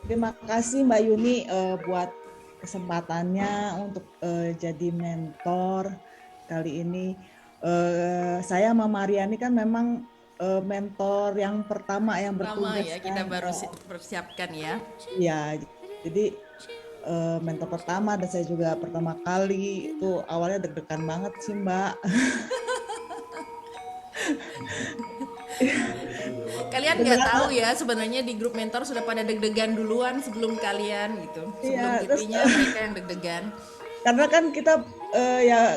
Terima kasih Mbak Yuni buat kesempatannya untuk jadi mentor kali ini. Saya sama Mariani kan memang mentor yang pertama yang Pertama bertugas ya, kita kan. baru persiapkan ya. Ya, jadi mentor pertama dan saya juga pertama kali itu awalnya deg-degan banget sih Mbak. Kalian nggak tahu Beneran, ya, sebenarnya di grup mentor sudah pada deg-degan duluan sebelum kalian gitu. Sebelum iya. Terus GP-nya mereka yang deg-degan. karena kan kita ya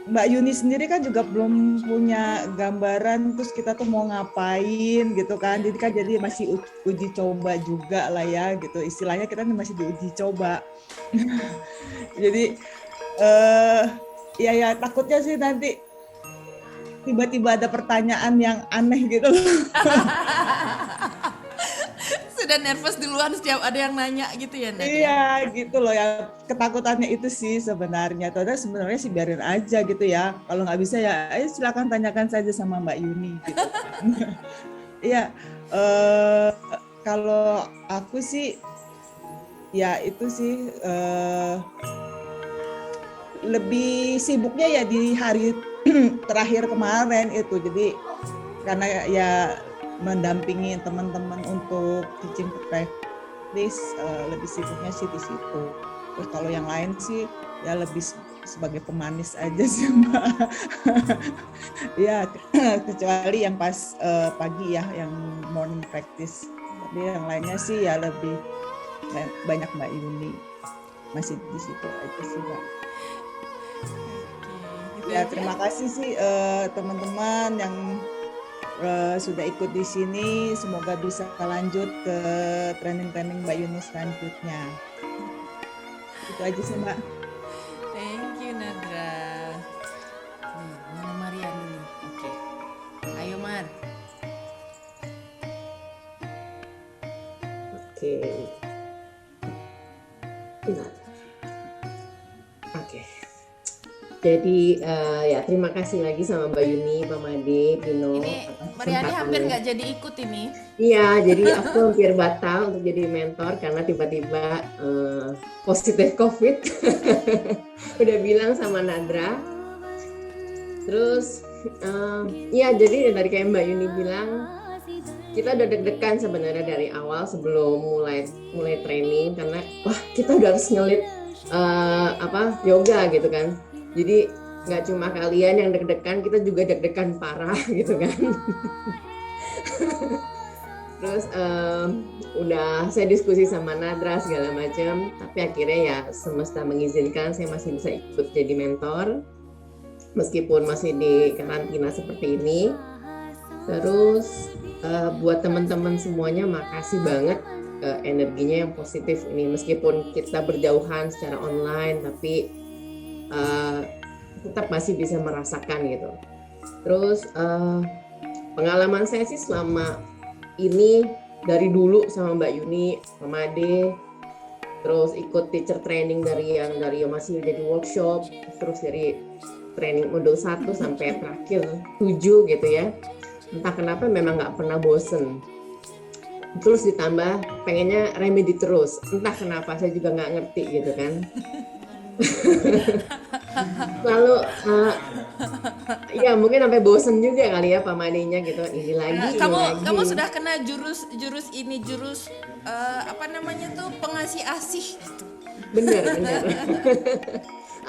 Mbak Yuni sendiri kan juga belum punya gambaran terus kita tuh mau ngapain gitu kan. Ya, Jadi kan benar. jadi masih uji coba juga lah ya gitu. Istilahnya kita masih diuji coba. Jadi eh ya takutnya sih nanti tiba-tiba ada pertanyaan yang aneh gitu. Sudah nervous duluan setiap ada yang nanya gitu ya, Nat Iya ya. gitu loh ya, ketakutannya itu sih sebenarnya. Padahal sebenarnya sih biarin aja gitu ya. Kalau nggak bisa ya ayo silakan tanyakan saja sama Mbak Yuni gitu kan. Iya, eh, kalau aku sih ya itu sih lebih sibuknya ya di hari terakhir kemarin itu. Jadi karena ya mendampingi teman-teman untuk teaching practice lebih sibuknya sih di situ. Terus kalau yang lain sih ya lebih sebagai pemanis aja sih Mbak. Ya kecuali yang pas pagi ya yang morning practice. Tapi yang lainnya sih ya lebih banyak Mbak Yuni masih di situ aja sih Mbak. Oke, gitu Ya aja. terima kasih sih teman-teman yang sudah ikut di sini. Semoga bisa lanjut ke training-training Mbak Yuni selanjutnya. Itu aja sih Mbak. Thank you, Nadra. Mana Marian ini? Oke. Ayo, Mar. Oke. Nah, oke. Jadi ya terima kasih lagi sama Mbak Yuni, Pak Made, Ini Pino atas Mariani hampir kesempatannya. nggak jadi ikut ini. Iya, jadi aku hampir batal untuk jadi mentor karena tiba-tiba positif COVID. Udah bilang sama Nadra. Terus ya jadi dari kayak Mbak Yuni bilang, kita udah deg-degan sebenarnya dari awal sebelum mulai training karena wah kita udah harus ngelit yoga gitu kan. Jadi nggak cuma kalian yang deg-degan, kita juga deg-degan parah gitu kan. Terus udah saya diskusi sama Nadra segala macam, tapi akhirnya ya semesta mengizinkan saya masih bisa ikut jadi mentor meskipun masih di karantina seperti ini. Terus buat teman-teman semuanya makasih banget energinya yang positif ini, meskipun kita berjauhan secara online tapi tetap masih bisa merasakan gitu. Terus pengalaman saya sih selama ini dari dulu sama Mbak Yuni, Mama Ade, terus ikut teacher training dari yang masih jadi workshop, terus dari training modul 1 sampai terakhir 7 gitu ya. Entah kenapa memang nggak pernah bosen. Terus ditambah pengennya remedi terus. Entah kenapa saya juga nggak ngerti gitu kan. Lalu ya mungkin sampai bosen juga kali ya pamanenya gitu. Ini lagi, ini Kamu lagi. kamu sudah kena jurus ini jurus apa namanya tuh pengasih asih gitu. Bener, bener.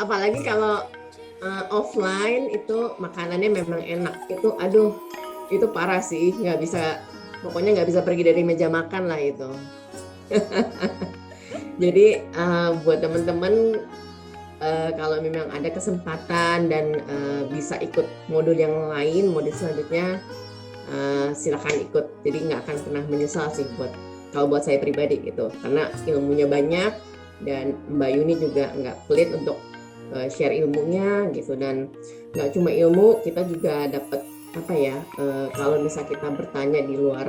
Apalagi kalau offline itu makanannya memang enak. Itu aduh, itu parah sih. Pokoknya nggak bisa pergi dari meja makan lah itu. Jadi buat teman-teman kalau memang ada kesempatan dan bisa ikut modul yang lain, modul selanjutnya silakan ikut. Jadi nggak akan pernah menyesal sih kalau buat saya pribadi gitu. Karena ilmunya banyak dan Mbak Yuni juga nggak pelit untuk share ilmunya gitu, dan nggak cuma ilmu, kita juga dapat apa ya, kalau misal kita bertanya di luar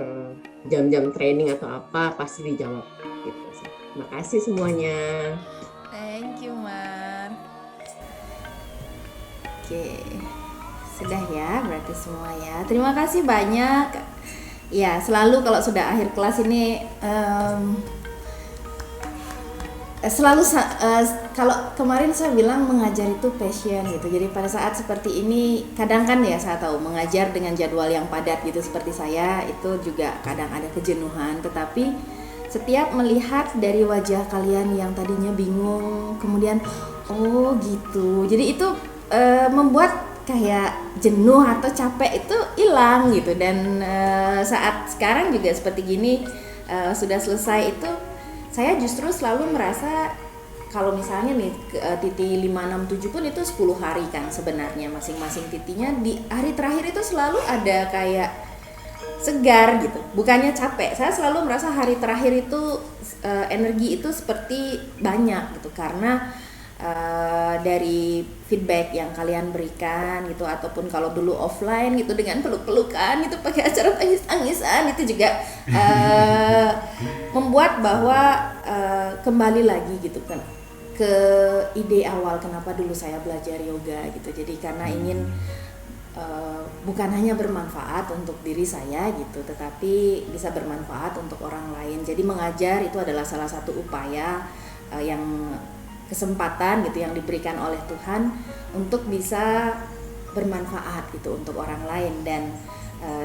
jam-jam training atau apa pasti dijawab gitu sih. Makasih semuanya. Thank you, Mar. Oke. Sudah ya, berarti semua ya. Terima kasih banyak. Ya, selalu kalau sudah akhir kelas ini Kalau kemarin saya bilang mengajar itu passion gitu. Jadi pada saat seperti ini kadang kan ya saya tahu mengajar dengan jadwal yang padat gitu seperti saya itu juga kadang ada kejenuhan, tetapi setiap melihat dari wajah kalian yang tadinya bingung kemudian oh gitu. Jadi itu membuat kayak jenuh atau capek itu hilang gitu. Dan saat sekarang juga seperti gini sudah selesai itu saya justru selalu merasa kalau misalnya nih titi 5, 6, 7 pun itu 10 hari kan sebenarnya masing-masing titinya, di hari terakhir itu selalu ada kayak segar gitu, bukannya capek. Saya selalu merasa hari terakhir itu energi itu seperti banyak gitu karena dari feedback yang kalian berikan gitu, ataupun kalau dulu offline gitu dengan peluk-pelukan itu pakai acara tangis-tangisan itu juga membuat bahwa kembali lagi gitu kan ke ide awal kenapa dulu saya belajar yoga gitu. Jadi karena ingin bukan hanya bermanfaat untuk diri saya gitu, tetapi bisa bermanfaat untuk orang lain. Jadi mengajar itu adalah salah satu upaya yang kesempatan gitu yang diberikan oleh Tuhan untuk bisa bermanfaat gitu untuk orang lain. Dan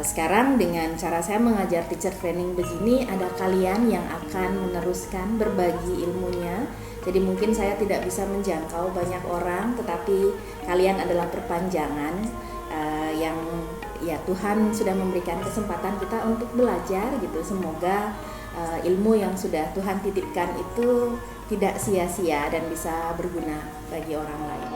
sekarang dengan cara saya mengajar teacher training begini, ada kalian yang akan meneruskan berbagi ilmunya. Jadi mungkin saya tidak bisa menjangkau banyak orang, tetapi kalian adalah perpanjangan yang ya Tuhan sudah memberikan kesempatan kita untuk belajar gitu. Semoga ilmu yang sudah Tuhan titipkan itu tidak sia-sia dan bisa berguna bagi orang lain.